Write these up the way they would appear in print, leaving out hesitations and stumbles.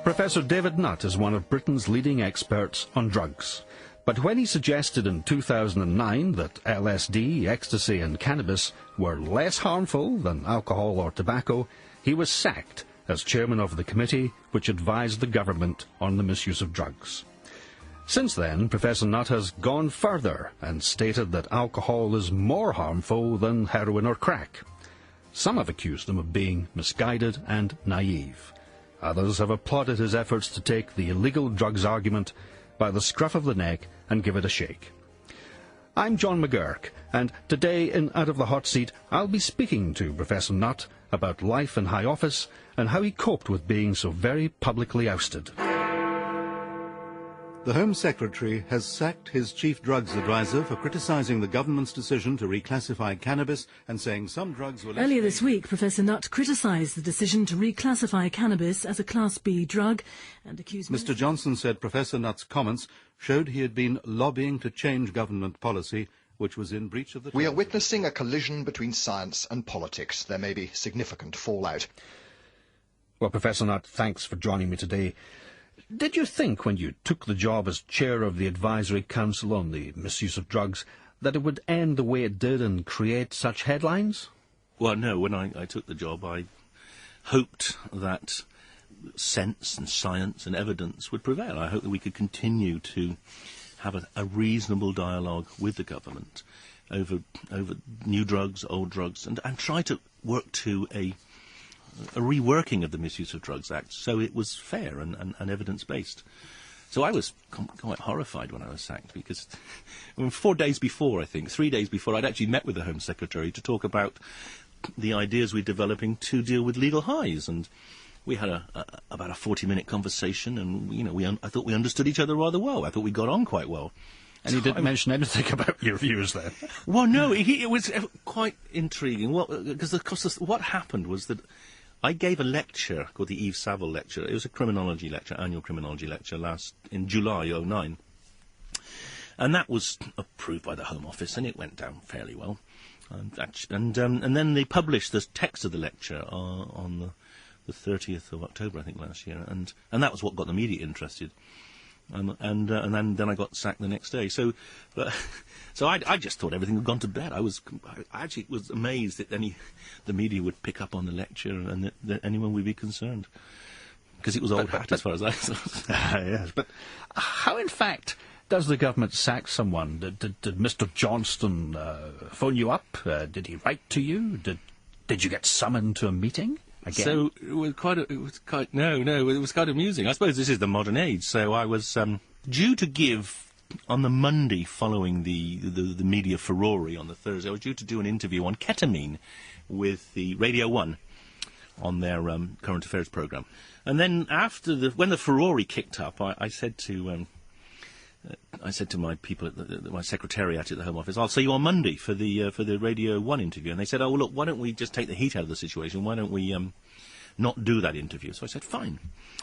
Professor David Nutt is one of Britain's leading experts on drugs. But when he suggested in 2009 that LSD, ecstasy and cannabis were less harmful than alcohol or tobacco, he was sacked as chairman of the committee which advised the government on the misuse of drugs. Since then, Professor Nutt has gone further and stated that alcohol is more harmful than heroin or crack. Some have accused him of being misguided and naive. Others have applauded his efforts to take the illegal drugs argument by the scruff of the neck and give it a shake. I'm John McGurk, and today in Out of the Hot Seat I'll be speaking to Professor Nutt about life in high office and how he coped with being so very publicly ousted. The Home Secretary has sacked his chief drugs advisor for criticising the government's decision to reclassify cannabis and saying some drugs were... Earlier this week, Professor Nutt criticised the decision to reclassify cannabis as a Class B drug and accused... Mr Johnson said Professor Nutt's comments showed he had been lobbying to change government policy, which was in breach of the... We are witnessing a collision between science and politics. There may be significant fallout. Well, Professor Nutt, thanks for joining me today. Did you think, when you took the job as chair of the Advisory Council on the Misuse of Drugs, that it would end the way it did and create such headlines? Well, no. When I took the job, I hoped that sense and science and evidence would prevail. I hoped that we could continue to have a reasonable dialogue with the government over new drugs, old drugs, and try to work to a reworking of the Misuse of Drugs Act so it was fair and evidence-based. So I was quite horrified when I was sacked because 4 days before, I think, 3 days before, I'd actually met with the Home Secretary to talk about the ideas we're developing to deal with legal highs. And we had about a 40-minute conversation, and I thought we understood each other rather well. I thought we got on quite well. And he didn't mention anything about your views then? Well, no, it was quite intriguing. Well, because what happened was that I gave a lecture called the Eve Saville Lecture. It was a criminology lecture, annual criminology lecture, in July '09. And that was approved by the Home Office, and it went down fairly well. And then they published the text of the lecture on the 30th of October, I think, last year. And that was what got the media interested. And then I got sacked the next day. So I just thought everything had gone to bed. I actually was amazed that the media would pick up on the lecture and that anyone would be concerned, because it was old hat as far as I thought. Yes, but how, in fact, does the government sack someone? Did Mr. Johnston phone you up? Did he write to you? Did you get summoned to a meeting? Again? So it was quite amusing. I suppose this is the modern age. So I was due to give on the Monday following the media furore on the Thursday. I was due to do an interview on ketamine with the Radio 1 on their current affairs programme. And then when the furore kicked up, I said to my people, my secretariat at the Home Office, I'll see you on Monday for the Radio 1 interview. And they said, oh, well, look, why don't we just take the heat out of the situation? Why don't we not do that interview? So I said, fine.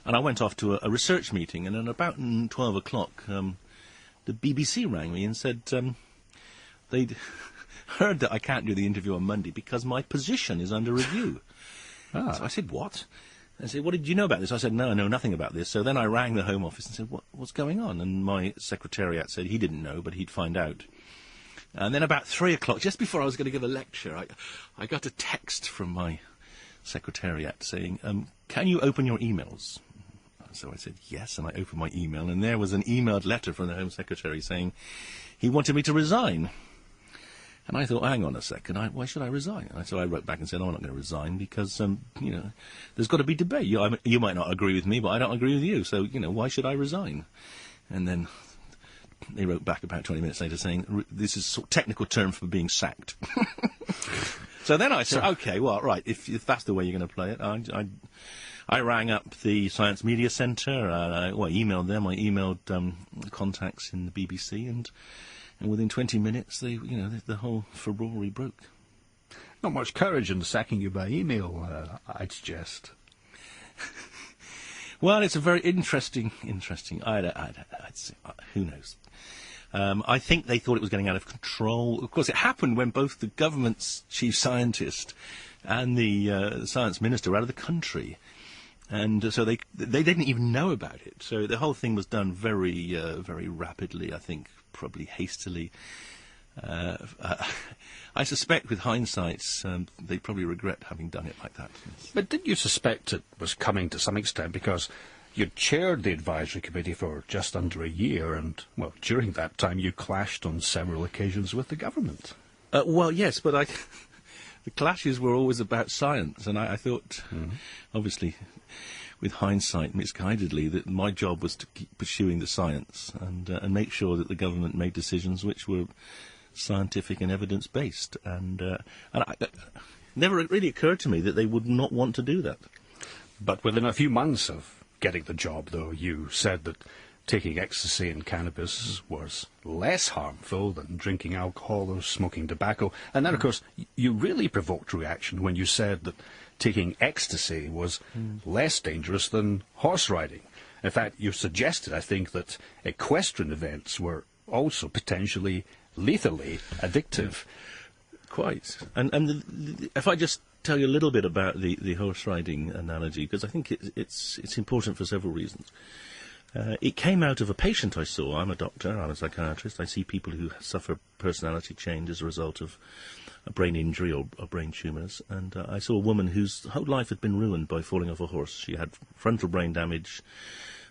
And I went off to a research meeting, and at about 12 o'clock, the BBC rang me and said they'd heard that I can't do the interview on Monday because my position is under review. So I said, what? I said, what did you know about this? I said, no, I know nothing about this. So then I rang the Home Office and said, what's going on? And my secretariat said he didn't know, but he'd find out. And then about 3 o'clock, just before I was going to give a lecture, I got a text from my secretariat saying, can you open your emails? So I said, yes, and I opened my email, and there was an emailed letter from the Home Secretary saying he wanted me to resign. And I thought, hang on a second, why should I resign? So I wrote back and said, I'm not going to resign because, there's got to be debate. You might not agree with me, but I don't agree with you, so, why should I resign? And then they wrote back about 20 minutes later saying, this is a technical term for being sacked. So then I said, OK, well, right, if that's the way you're going to play it, I rang up the Science Media Centre, I emailed them, I emailed contacts in the BBC, and within 20 minutes, the whole furore broke. Not much courage in sacking you by email, I'd suggest. Well, it's a very interesting. I'd say, who knows? I think they thought it was getting out of control. Of course, it happened when both the government's chief scientist and the science minister were out of the country. And so they didn't even know about it. So the whole thing was done very, very rapidly, I think, probably hastily. I suspect with hindsight, they probably regret having done it like that. But did you suspect it was coming to some extent because you chaired the advisory committee for just under a year and, well, during that time you clashed on several occasions with the government? Well, yes, but the clashes were always about science, and I thought, obviously, with hindsight, misguidedly, that my job was to keep pursuing the science and make sure that the government made decisions which were scientific and evidence-based. And it never really occurred to me that they would not want to do that. But within a few months of getting the job, though, you said that taking ecstasy and cannabis was less harmful than drinking alcohol or smoking tobacco. And then, of course, you really provoked reaction when you said that taking ecstasy was less dangerous than horse riding. In fact, you suggested, I think, that equestrian events were also potentially lethally addictive. Quite. And if I just tell you a little bit about the horse riding analogy, because I think it's important for several reasons. It came out of a patient I saw. I'm a doctor, I'm a psychiatrist. I see people who suffer personality change as a result of a brain injury or brain tumours. And I saw a woman whose whole life had been ruined by falling off a horse. She had frontal brain damage,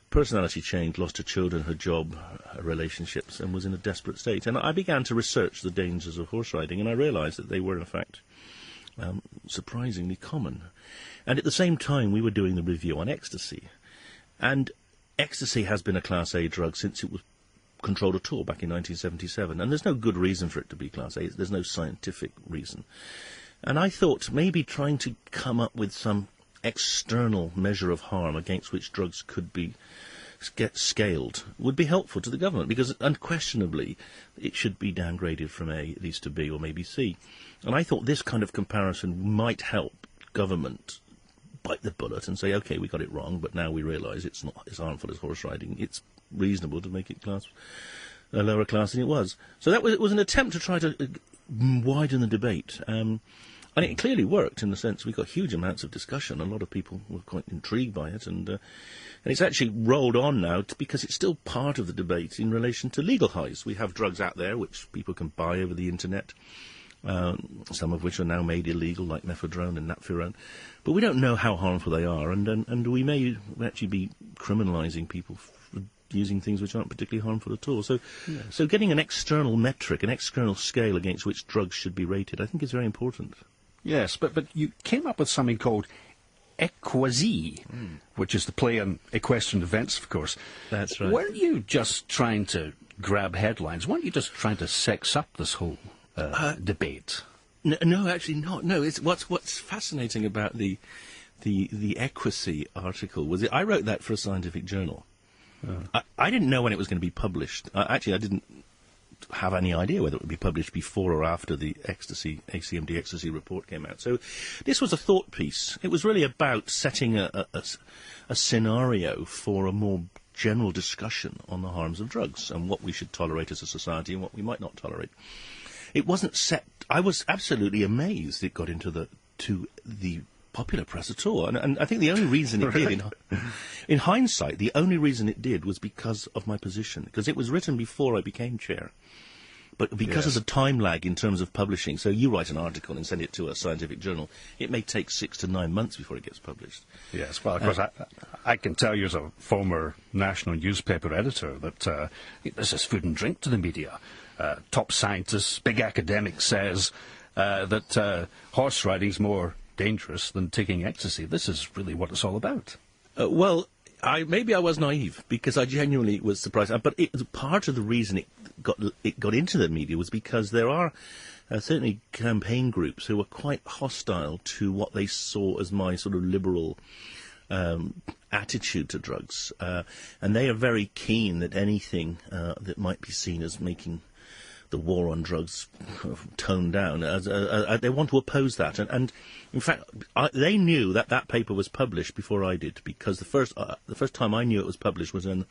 personality change, lost her children, her job, her relationships, and was in a desperate state. And I began to research the dangers of horse riding, and I realised that they were, in fact, surprisingly common. And at the same time, we were doing the review on ecstasy. And ecstasy has been a Class A drug since it was controlled at all back in 1977, and there's no good reason for it to be Class A. There's no scientific reason. And I thought maybe trying to come up with some external measure of harm against which drugs could be scaled would be helpful to the government, because unquestionably it should be downgraded from A at least to B or maybe C. And I thought this kind of comparison might help government bite the bullet and say, OK, we got it wrong, but now we realise it's not as harmful as horse riding. It's reasonable to make it a lower class than it was. So it was an attempt to try to widen the debate. And it clearly worked in the sense we got huge amounts of discussion. A lot of people were quite intrigued by it. And it's actually rolled on now because it's still part of the debate in relation to legal highs. We have drugs out there which people can buy over the internet. Some of which are now made illegal, like mephedrone and napfirone. But we don't know how harmful they are, and we may actually be criminalising people for using things which aren't particularly harmful at all. So, so getting an external metric, an external scale against which drugs should be rated, I think is very important. Yes, but you came up with something called equasy, which is the play on equestrian events, of course. That's right. Weren't you just trying to grab headlines? Weren't you just trying to sex up this whole debate? No, actually not. No, it's what's fascinating about the equasy article was I wrote that for a scientific journal. I didn't know when it was going to be published. Actually, I didn't have any idea whether it would be published before or after the ACMD ecstasy report came out. So this was a thought piece. It was really about setting a scenario for a more general discussion on the harms of drugs and what we should tolerate as a society and what we might not tolerate. It wasn't set. I was absolutely amazed it got into the popular press at all. And I think the only reason it did, in hindsight, the only reason it did was because of my position, because it was written before I became chair. But because of the time lag in terms of publishing, so you write an article and send it to a scientific journal, it may take 6 to 9 months before it gets published. Yes, well, of course, I can tell you as a former national newspaper editor that this is food and drink to the media. Top scientists, big academics says that horse riding is more dangerous than taking ecstasy. This is really what it's all about. Well, maybe I was naive because I genuinely was surprised. But part of the reason it got into the media was because there are certainly campaign groups who were quite hostile to what they saw as my sort of liberal attitude to drugs, and they are very keen that anything that might be seen as making the war on drugs toned down. They want to oppose that. And in fact, they knew that paper was published before I did, because the first time I knew it was published was when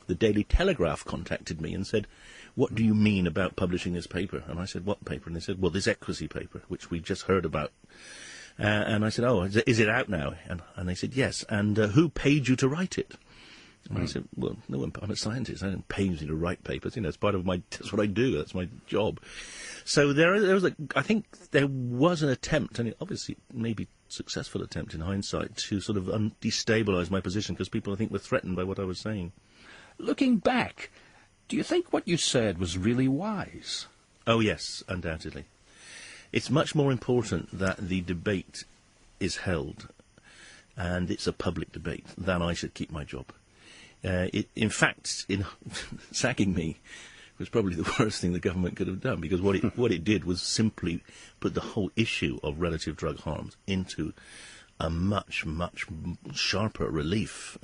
the Daily Telegraph contacted me and said, "What do you mean about publishing this paper?" And I said, "What paper?" And they said, "Well, this ecstasy paper, which we just heard about." And I said, oh, is it out now? And they said, yes. And who paid you to write it? And I said, well, no one. I'm a scientist. I don't pay me to write papers. It's part of that's what I do. That's my job. So there was I think there was an attempt, and obviously maybe successful attempt in hindsight, to sort of destabilise my position, because people, I think, were threatened by what I was saying. Looking back, do you think what you said was really wise? Oh, yes, undoubtedly. It's much more important that the debate is held, and it's a public debate, than I should keep my job. In fact, sacking me was probably the worst thing the government could have done, because what it did was simply put the whole issue of relative drug harms into a much, much sharper relief,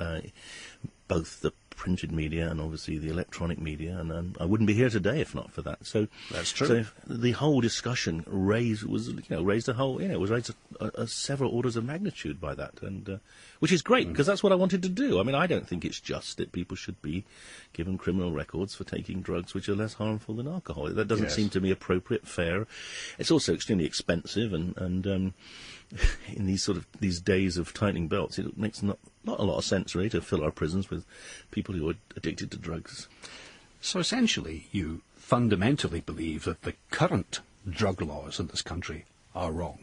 both the printed media and obviously the electronic media, and I wouldn't be here today if not for that. So that's true. So the whole discussion raised a whole, it was raised several orders of magnitude by that, and which is great, because that's what I wanted to do. I mean, I don't think it's just that people should be given criminal records for taking drugs which are less harmful than alcohol. That doesn't seem to me appropriate, fair. It's also extremely expensive, and in these days of tightening belts, it makes not a lot of sense, really, to fill our prisons with people who are addicted to drugs. So essentially, you fundamentally believe that the current drug laws in this country are wrong.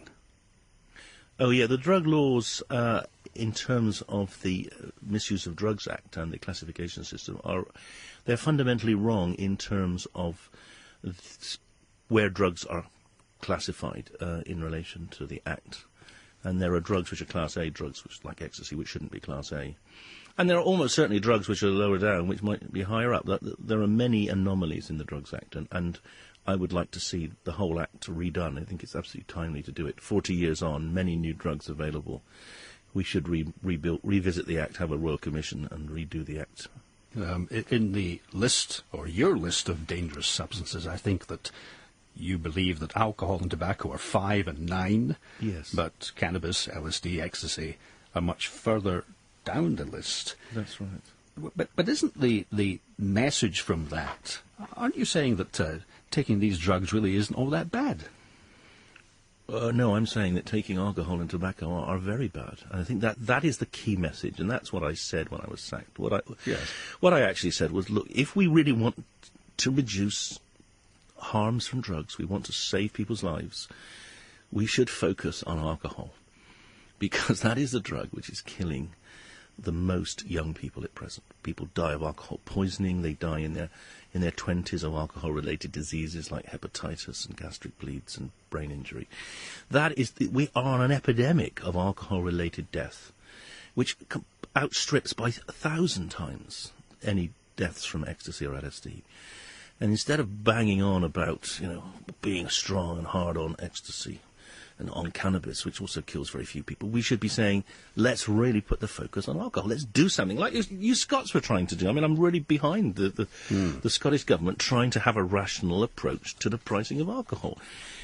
Oh, yeah, the drug laws, in terms of the Misuse of Drugs Act and the classification system, they're fundamentally wrong in terms of where drugs are classified in relation to the Act. And there are drugs which are Class A drugs, which, like ecstasy, which shouldn't be Class A. And there are almost certainly drugs which are lower down, which might be higher up. There are many anomalies in the Drugs Act, and I would like to see the whole Act redone. I think it's absolutely timely to do it. 40 years on, many new drugs available. We should revisit the Act, have a Royal Commission, and redo the Act. In the list, or your list of dangerous substances, I think that you believe that alcohol and tobacco are 5 and 9. Yes. But cannabis, LSD, ecstasy are much further down the list. That's right. But isn't the message from that, aren't you saying that taking these drugs really isn't all that bad? No, I'm saying that taking alcohol and tobacco are very bad. And I think that is the key message, and that's what I said when I was sacked. What I actually said was, look, if we really want to reduce harms from drugs, we want to save people's lives, we should focus on alcohol, because that is the drug which is killing the most young people at present. People die of alcohol poisoning. They die in their 20s of alcohol-related diseases like hepatitis and gastric bleeds and brain injury. We are on an epidemic of alcohol-related death, which outstrips by 1,000 times any deaths from ecstasy or LSD. And instead of banging on about, being strong and hard on ecstasy and on cannabis, which also kills very few people, we should be saying, let's really put the focus on alcohol. Let's do something like you Scots were trying to do. I mean, I'm really behind the Scottish government trying to have a rational approach to the pricing of alcohol,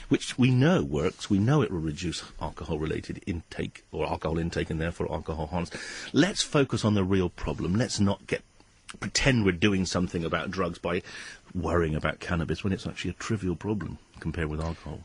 which we know works. We know it will reduce alcohol-related intake, or alcohol intake, and therefore alcohol harms. Let's focus on the real problem. Let's not pretend we're doing something about drugs by worrying about cannabis when it's actually a trivial problem compared with alcohol.